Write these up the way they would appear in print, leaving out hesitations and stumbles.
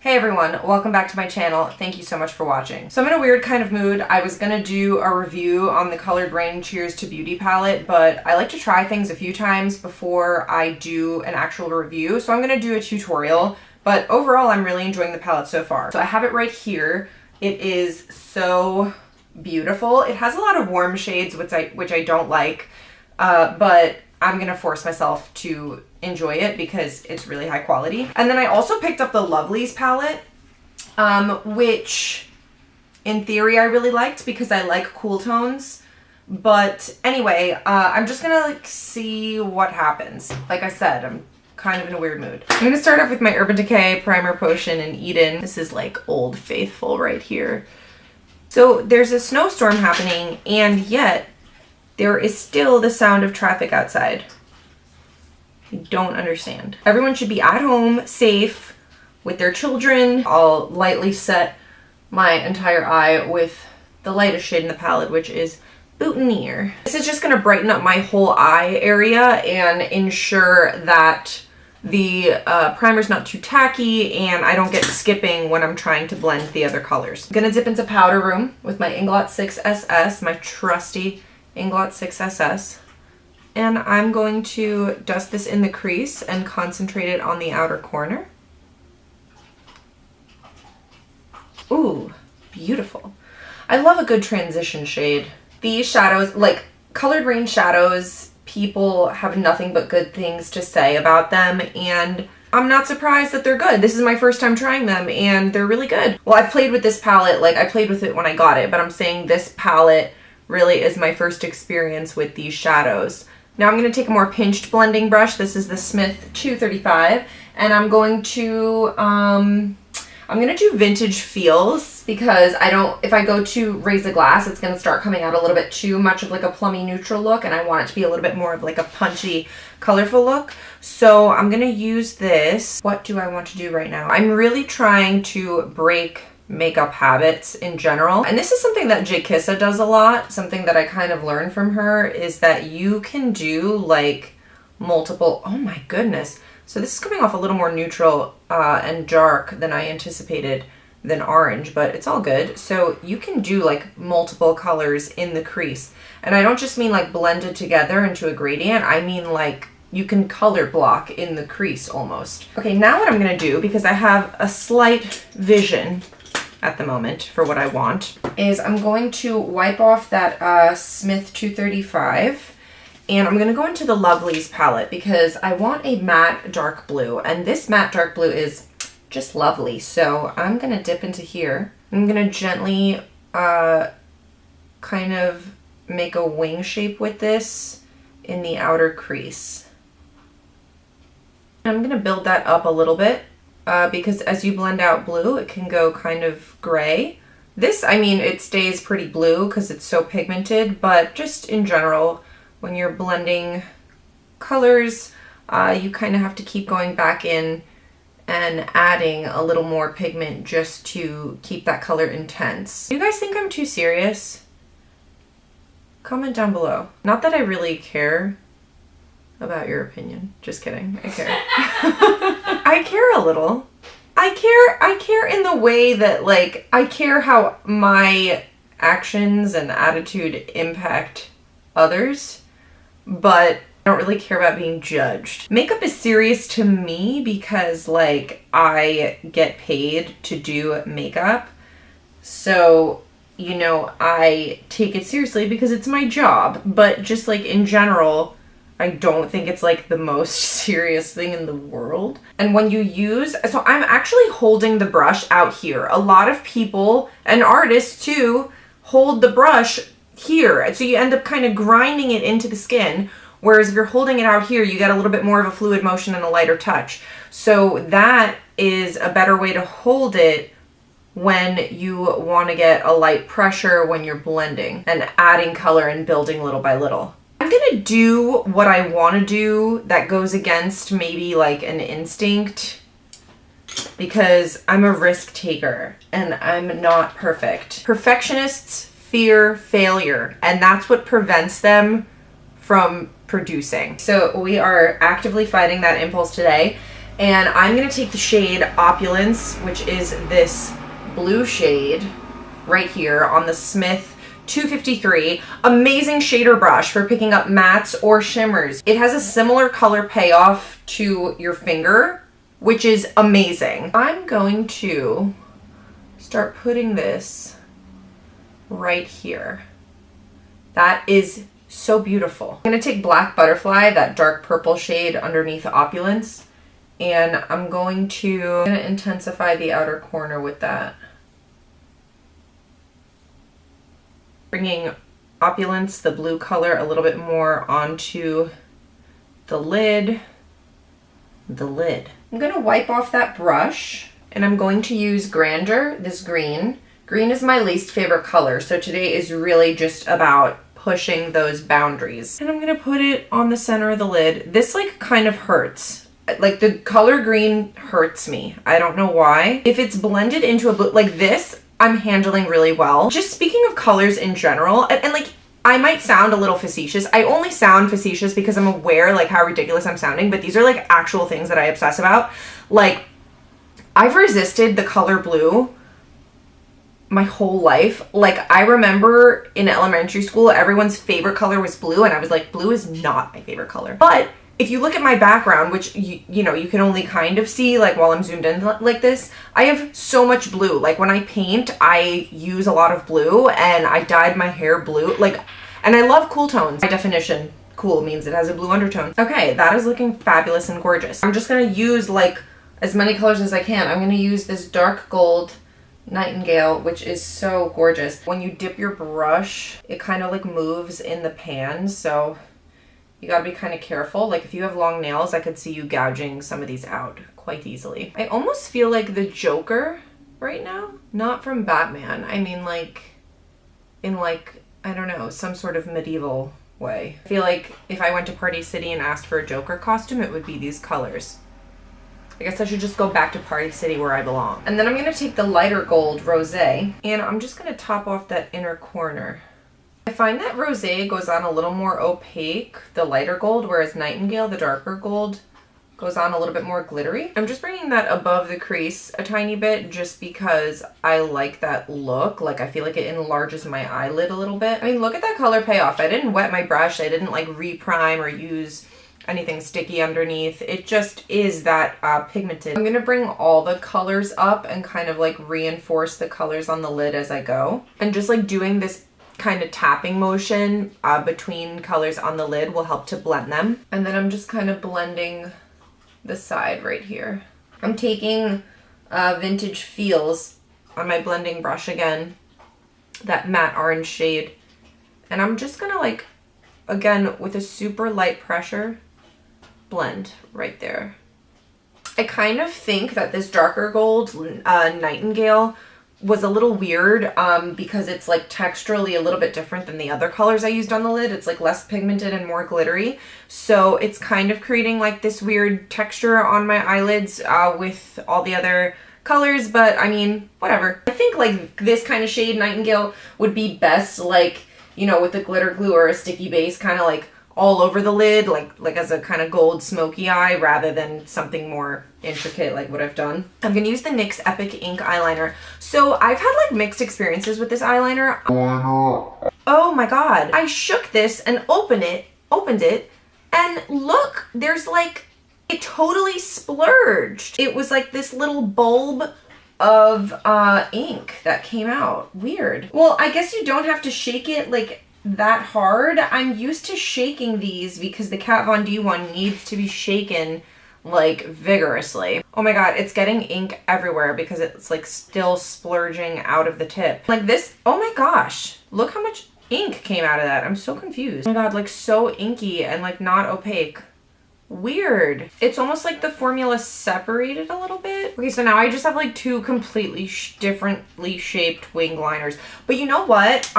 Hey everyone, welcome back to my channel. Thank you so much for watching. So I'm in a weird kind of mood. I was gonna do a review on the colored Raine Cheers to Beauty palette, but I like to try things a few times before I do an actual review. So I'm gonna do a tutorial, but overall I'm really enjoying the palette so far. So I have it right here. It is so beautiful. It has a lot of warm shades, which I don't like, but I'm gonna force myself to enjoy it because it's really high quality. And then I also picked up the Lovelies palette, which in theory I really liked because I like cool tones. But anyway, I'm just gonna see what happens. Like I said, I'm kind of in a weird mood. I'm gonna start off with my Urban Decay Primer Potion in Eden. This is like Old Faithful right here. So there's a snowstorm happening, and yet there is still the sound of traffic outside. I don't understand. Everyone should be at home, safe, with their children. I'll lightly set my entire eye with the lightest shade in the palette, which is Boutonniere. This is just gonna brighten up my whole eye area and ensure that the primer's not too tacky and I don't get skipping when I'm trying to blend the other colors. I'm gonna dip into Powder Room with my Inglot 6SS, my trusty Inglot 6SS. And I'm going to dust this in the crease and concentrate it on the outer corner. Ooh, beautiful. I love a good transition shade. These shadows, like colored Raine shadows, people have nothing but good things to say about them, and I'm not surprised that they're good. This is my first time trying them and they're really good. Well, I've played with this palette, like I played with it when I got it, but I'm saying this palette really is my first experience with these shadows. Now I'm going to take a more pinched blending brush. This is the Smith 235, and I'm going to do vintage feels because if I go to raise the glass, it's going to start coming out a little bit too much of like a plummy neutral look, and I want it to be a little bit more of like a punchy, colorful look. So I'm going to use this. What do I want to do right now? I'm really trying to break makeup habits in general, and this is something that Kissa does a lot. Something that I kind of learned from her is that you can do like multiple, oh my goodness, so this is coming off a little more neutral and dark than I anticipated, than orange, but it's all good. So you can do like multiple colors in the crease, and I don't just mean like blended together into a gradient, I mean like you can color block in the crease almost. Okay, now what I'm gonna do, because I have a slight vision at the moment for what I want, is I'm going to wipe off that Smith 235, and I'm going to go into the Lovelies palette because I want a matte dark blue, and this matte dark blue is just lovely. So I'm going to dip into here. I'm going to gently kind of make a wing shape with this in the outer crease. I'm going to build that up a little bit. Because as you blend out blue, it can go kind of gray. This, I mean, it stays pretty blue because it's so pigmented, but just in general, when you're blending colors, you kind of have to keep going back in and adding a little more pigment just to keep that color intense. Do you guys think I'm too serious? Comment down below. Not that I really care about your opinion. Just kidding. I care. I care a little. I care in the way that, like, I care how my actions and attitude impact others, but I don't really care about being judged. Makeup is serious to me because, like, I get paid to do makeup. So, you know, I take it seriously because it's my job. But just, like, in general, I don't think it's like the most serious thing in the world. And when you use, so I'm actually holding the brush out here. A lot of people and artists too hold the brush here. And so you end up kind of grinding it into the skin. Whereas if you're holding it out here, you get a little bit more of a fluid motion and a lighter touch. So that is a better way to hold it when you want to get a light pressure when you're blending and adding color and building little by little. I'm gonna do what I want to do that goes against maybe like an instinct because I'm a risk taker and I'm not perfect. Perfectionists fear failure, and that's what prevents them from producing. So we are actively fighting that impulse today, And I'm gonna take the shade Opulence, which is this blue shade right here on the Smith 253. Amazing shader brush for picking up mattes or shimmers. It has a similar color payoff to your finger, which is amazing. I'm going to start putting this right here. That is so beautiful. I'm gonna take Black Butterfly, that dark purple shade underneath Opulence, and I'm going to intensify the outer corner with that. Bringing Opulence, the blue color, a little bit more onto the lid. I'm gonna wipe off that brush, and I'm going to use Grandeur, this green. Green is my least favorite color, so today is really just about pushing those boundaries. And I'm gonna put it on the center of the lid. This like kind of hurts. Like the color green hurts me. I don't know why. If it's blended into a blue, like this, I'm handling really well. Just speaking of colors in general, and like, I might sound a little facetious. I only sound facetious because I'm aware like how ridiculous I'm sounding, but these are like actual things that I obsess about. Like, I've resisted the color blue my whole life. Like, I remember in elementary school, everyone's favorite color was blue, and I was like, blue is not my favorite color. But if you look at my background, which you know, you can only kind of see like while I'm zoomed in like this, I have so much blue. Like when I paint, I use a lot of blue, and I dyed my hair blue. Like, and I love cool tones. By definition, cool means it has a blue undertone. Okay, that is looking fabulous and gorgeous. I'm just gonna use like as many colors as I can. I'm gonna use this dark gold Nightingale, which is so gorgeous. When you dip your brush, it kind of like moves in the pan, so you gotta be kind of careful. Like if you have long nails, I could see you gouging some of these out quite easily. I almost feel like the Joker right now. Not from Batman. I mean like in like, I don't know, some sort of medieval way. I feel like if I went to Party City and asked for a Joker costume, it would be these colors. I guess I should just go back to Party City where I belong. And then I'm gonna take the lighter gold Rosé, and I'm just gonna top off that inner corner. I find that Rosé goes on a little more opaque, the lighter gold, whereas Nightingale, the darker gold, goes on a little bit more glittery. I'm just bringing that above the crease a tiny bit just because I like that look. Like I feel like it enlarges my eyelid a little bit. I mean, look at that color payoff. I didn't wet my brush. I didn't like reprime or use anything sticky underneath. It just is that pigmented. I'm gonna bring all the colors up and kind of like reinforce the colors on the lid as I go. And just like doing this kind of tapping motion between colors on the lid will help to blend them. And then I'm just kind of blending the side right here. I'm taking Vintage Feels on my blending brush again, that matte orange shade. And I'm just gonna like, again, with a super light pressure, blend right there. I kind of think that this darker gold Nightingale was a little weird because it's like texturally a little bit different than the other colors I used on the lid. It's like less pigmented and more glittery. So it's kind of creating like this weird texture on my eyelids with all the other colors, but I mean, whatever. I think like this kind of shade Nightingale would be best like, you know, with a glitter glue or a sticky base kind of like all over the lid, like as a kind of gold smoky eye rather than something more intricate like what I've done. I'm gonna use the NYX Epic Ink Eyeliner. So I've had like mixed experiences with this eyeliner. Oh my god. I shook this and opened it, and look, there's like, it totally splurged. It was like this little bulb of ink that came out. Weird. Well, I guess you don't have to shake it like that hard. I'm used to shaking these because the Kat Von D one needs to be shaken like vigorously. Oh my god, it's getting ink everywhere because it's like still splurging out of the tip. Like this, oh my gosh, look how much ink came out of that. I'm so confused. Oh my god, like so inky and like not opaque. Weird. It's almost like the formula separated a little bit. Okay, so now I just have like two completely differently shaped wing liners. But you know what?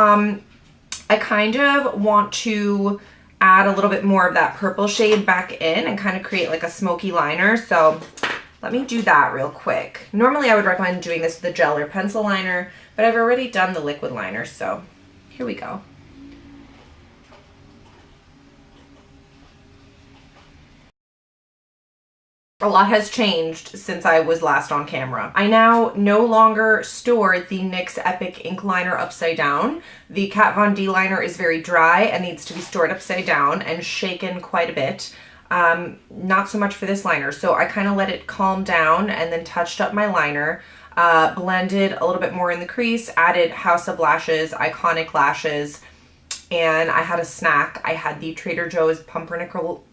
I kind of want to add a little bit more of that purple shade back in and kind of create like a smoky liner. So let me do that real quick. Normally I would recommend doing this with a gel or pencil liner, but I've already done the liquid liner, so here we go. A lot has changed since I was last on camera. I now no longer store the NYX Epic Ink Liner upside down. The Kat Von D liner is very dry and needs to be stored upside down and shaken quite a bit. Not so much for this liner. So I kind of let it calm down and then touched up my liner, blended a little bit more in the crease, added House of Lashes, Iconic Lashes, and I had a snack. I had the Trader Joe's Pumpernickel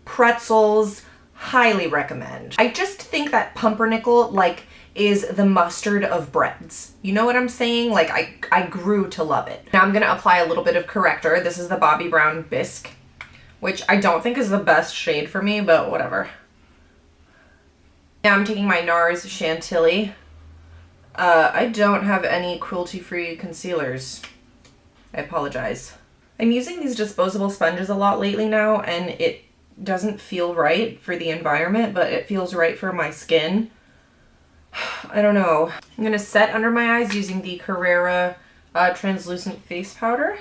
Pretzels. Highly recommend. I just think that pumpernickel like is the mustard of breads. You know what I'm saying? Like I grew to love it. Now I'm gonna apply a little bit of corrector. This is the Bobbi Brown Bisque, which I don't think is the best shade for me, but whatever. Now I'm taking my NARS Chantilly. I don't have any cruelty-free concealers. I apologize. I'm using these disposable sponges a lot lately now, and it doesn't feel right for the environment, but it feels right for my skin. I don't know. I'm gonna set under my eyes using the Khuraira translucent face powder.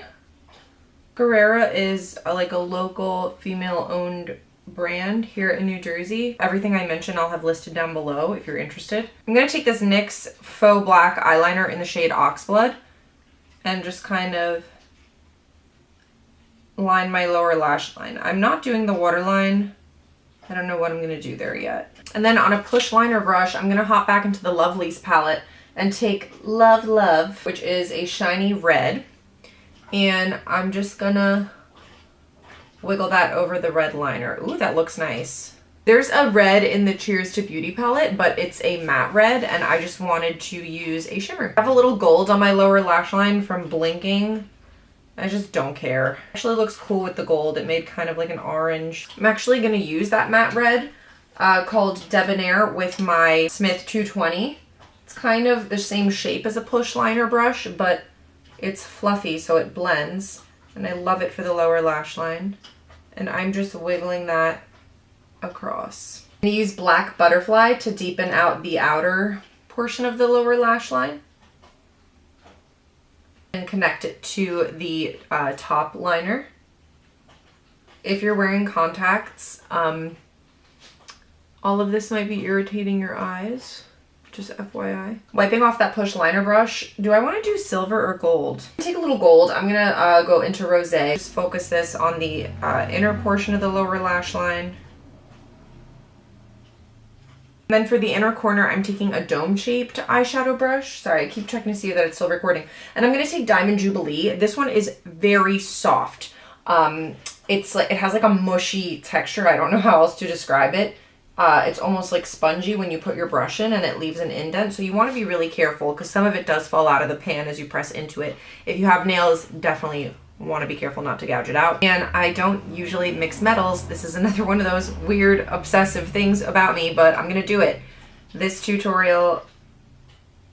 Khuraira is like a local female-owned brand here in New Jersey. Everything I mentioned I'll have listed down below if you're interested. I'm gonna take this NYX Faux Black eyeliner in the shade Oxblood and just kind of line my lower lash line. I'm not doing the waterline. I don't know what I'm gonna do there yet. And then on a push liner brush, I'm gonna hop back into the Lovelies palette and take Love, which is a shiny red. And I'm just gonna wiggle that over the red liner. Ooh, that looks nice. There's a red in the Cheers to Beauty palette, but it's a matte red, and I just wanted to use a shimmer. I have a little gold on my lower lash line from blinking. I just don't care. Actually looks cool with the gold. It made kind of like an orange. I'm actually gonna use that matte red called Debonair with my Smith 220. It's kind of the same shape as a push liner brush, but it's fluffy so it blends. And I love it for the lower lash line. And I'm just wiggling that across. I'm gonna use Black Butterfly to deepen out the outer portion of the lower lash line. And connect it to the top liner. If you're wearing contacts, all of this might be irritating your eyes. Just FYI. Wiping off that push liner brush, do I want to do silver or gold? Take a little gold. I'm gonna go into rosé. Just focus this on the inner portion of the lower lash line. And then for the inner corner, I'm taking a dome-shaped eyeshadow brush. Sorry, I keep checking to see that it's still recording. And I'm gonna take Diamond Jubilee. This one is very soft. It's like, it has like a mushy texture. I don't know how else to describe it. It's almost like spongy when you put your brush in and it leaves an indent. So you want to be really careful because some of it does fall out of the pan as you press into it. If you have nails, definitely want to be careful not to gouge it out. And I don't usually mix metals. This is another one of those weird obsessive things about me, but I'm gonna do it. This tutorial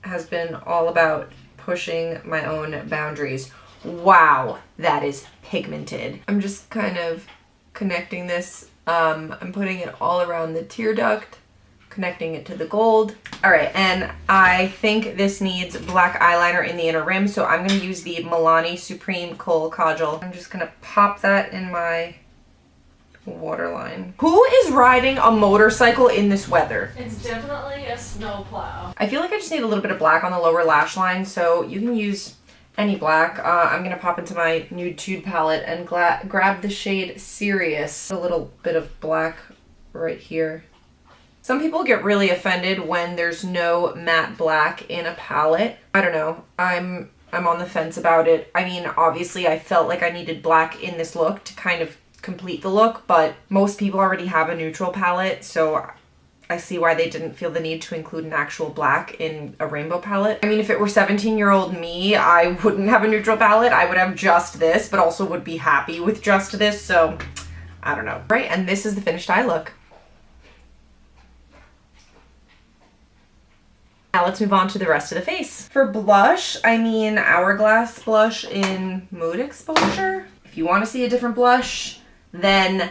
has been all about pushing my own boundaries. Wow, that is pigmented. I'm just kind of connecting this. I'm putting it all around the tear duct, connecting it to the gold. All right, and I think this needs black eyeliner in the inner rim, so I'm gonna use the Milani Supreme Kohl Kajal. I'm just gonna pop that in my waterline. Who is riding a motorcycle in this weather? It's definitely a snowplow. I feel like I just need a little bit of black on the lower lash line, so you can use any black. I'm gonna pop into my Nude Tude Palette and grab the shade Serious. A little bit of black right here. Some people get really offended when there's no matte black in a palette. I don't know. I'm on the fence about it. I mean, obviously I felt like I needed black in this look to kind of complete the look, but most people already have a neutral palette, so I see why they didn't feel the need to include an actual black in a rainbow palette. I mean, if it were 17-year-old me, I wouldn't have a neutral palette. I would have just this, but also would be happy with just this, so I don't know. Right, and this is the finished eye look. Now let's move on to the rest of the face. For blush, I mean Hourglass blush in Mood Exposure. If you want to see a different blush, then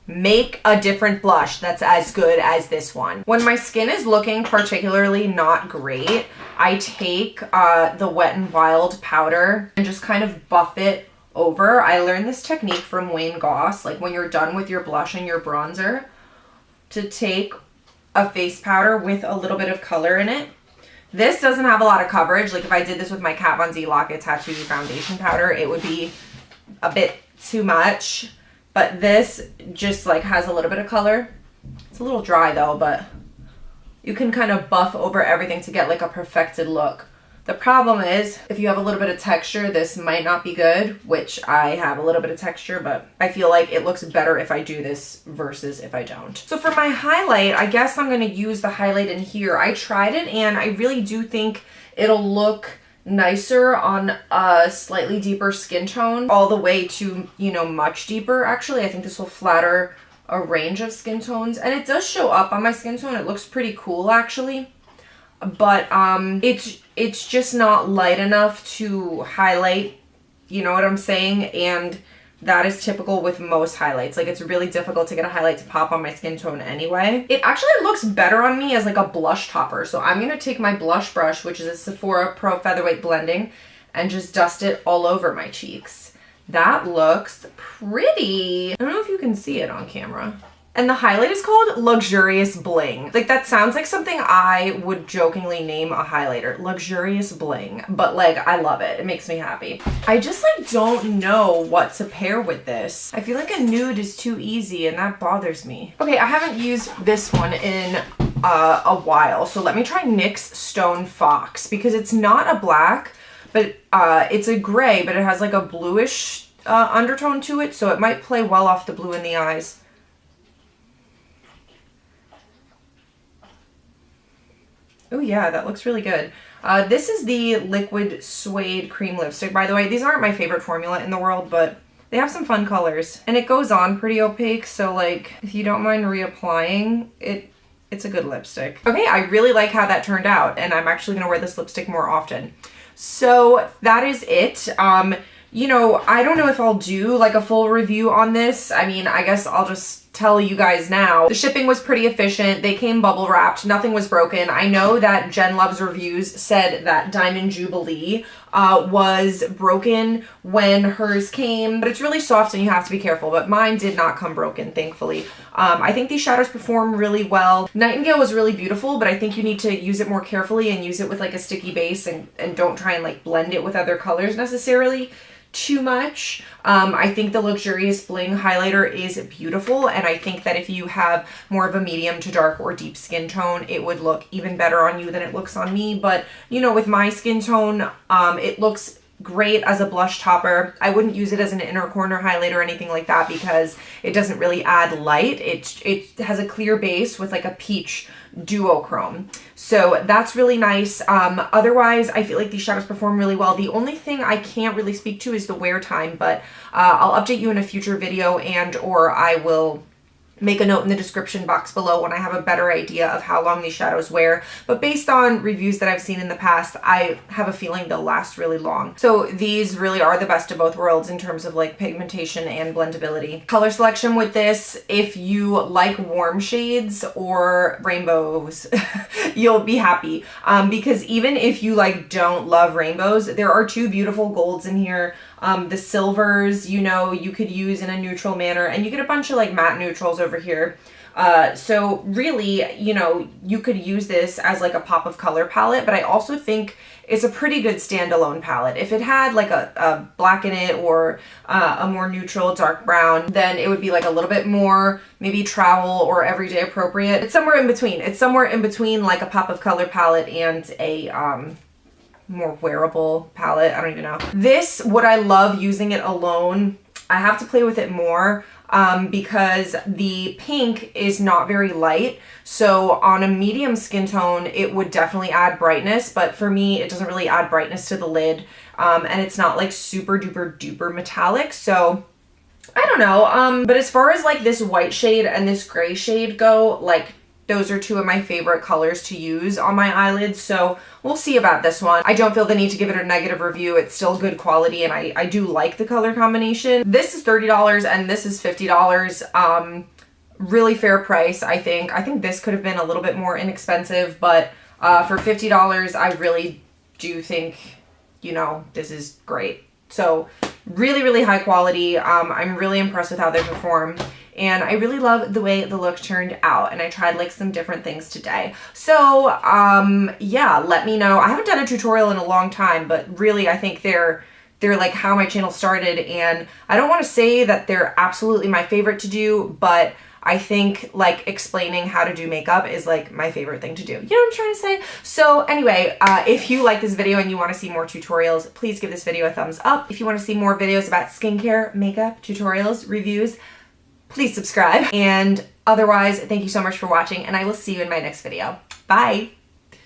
make a different blush that's as good as this one. When my skin is looking particularly not great, I take the Wet n Wild powder and just kind of buff it over. I learned this technique from Wayne Goss, like when you're done with your blush and your bronzer, to take a face powder with a little bit of color in it. This doesn't have a lot of coverage. Like if I did this with my Kat Von D Lock It Tattoo foundation powder, it would be a bit too much. But this just like has a little bit of color. It's a little dry though, but you can kind of buff over everything to get like a perfected look. The problem is if you have a little bit of texture, this might not be good, which I have a little bit of texture, but I feel like it looks better if I do this versus if I don't. So for my highlight, I guess I'm going to use the highlight in here. I tried it and I really do think it'll look nicer on a slightly deeper skin tone, all the way to, you know, much deeper. Actually, I think this will flatter a range of skin tones, and it does show up on my skin tone. It looks pretty cool actually, but it's just not light enough to highlight, you know what I'm saying? And that is typical with most highlights. Like it's really difficult to get a highlight to pop on my skin tone anyway. It actually looks better on me as like a blush topper. So I'm gonna take my blush brush, which is a Sephora Pro Featherweight Blending, and just dust it all over my cheeks. That looks pretty. I don't know if you can see it on camera. And the highlight is called Luxurious Bling. Like that sounds like something I would jokingly name a highlighter. Luxurious Bling. But like, I love it. It makes me happy. I just like don't know what to pair with this. I feel like a nude is too easy and that bothers me. Okay, I haven't used this one in a while. So let me try NYX Stone Fox, because it's not a black, but it's a gray, but it has like a bluish undertone to it. So it might play well off the blue in the eyes. Oh yeah, that looks really good. This is the Liquid Suede Cream Lipstick, by the way. These aren't my favorite formula in the world, but they have some fun colors. And it goes on pretty opaque, so like, if you don't mind reapplying, it's a good lipstick. Okay, I really like how that turned out, and I'm actually gonna wear this lipstick more often. So that is it. You know, I don't know if I'll do like a full review on this. I mean, I guess I'll just tell you guys now. The shipping was pretty efficient. They came bubble wrapped. Nothing was broken. I know that Jen Loves Reviews said that Diamond Jubilee was broken when hers came, but it's really soft and you have to be careful, but mine did not come broken, thankfully. I think these shadows perform really well. Nightingale was really beautiful, but I think you need to use it more carefully and use it with like a sticky base, and don't try and like blend it with other colors necessarily too much. I think the Luxurious Bling highlighter is beautiful, and I think that if you have more of a medium to dark or deep skin tone, it would look even better on you than it looks on me. But you know, with my skin tone, it looks great as a blush topper. I wouldn't use it as an inner corner highlight or anything like that because it doesn't really add light. It has a clear base with like a peach duochrome. So that's really nice. Otherwise, I feel like these shadows perform really well. The only thing I can't really speak to is the wear time, but I'll update you in a future video, and or I will make a note in the description box below when I have a better idea of how long these shadows wear. But based on reviews that I've seen in the past, I have a feeling they'll last really long. So these really are the best of both worlds in terms of like pigmentation and blendability. Color selection with this, if you like warm shades or rainbows, you'll be happy. Because even if you like don't love rainbows, there are two beautiful golds in here. The silvers, you know, you could use in a neutral manner, and you get a bunch of like matte neutrals over here. So really, you know, you could use this as like a pop of color palette, but I also think it's a pretty good standalone palette. If it had like a black in it or a more neutral dark brown, then it would be like a little bit more maybe travel or everyday appropriate. It's somewhere in between. It's somewhere in between like a pop of color palette and a more wearable palette. I don't even know. This, would I love using it alone? I have to play with it more because the pink is not very light. So on a medium skin tone, it would definitely add brightness, but for me, it doesn't really add brightness to the lid. And it's not like super duper duper metallic. So I don't know. But as far as like this white shade and this gray shade go, like those are two of my favorite colors to use on my eyelids, so we'll see about this one. I don't feel the need to give it a negative review. It's still good quality, and I do like the color combination. This is $30 and this is $50. Really fair price, I think. I think this could have been a little bit more inexpensive, but for $50, I really do think, you know, this is great. So Really, really high quality. I'm really impressed with how they perform. And I really love the way the look turned out. And I tried like some different things today. So yeah, let me know. I haven't done a tutorial in a long time, but really I think they're like how my channel started. And I don't want to say that they're absolutely my favorite to do, but I think like explaining how to do makeup is like my favorite thing to do. You know what I'm trying to say? So anyway, if you like this video and you want to see more tutorials, please give this video a thumbs up. If you want to see more videos about skincare, makeup, tutorials, reviews, please subscribe. And otherwise, thank you so much for watching, and I will see you in my next video. Bye!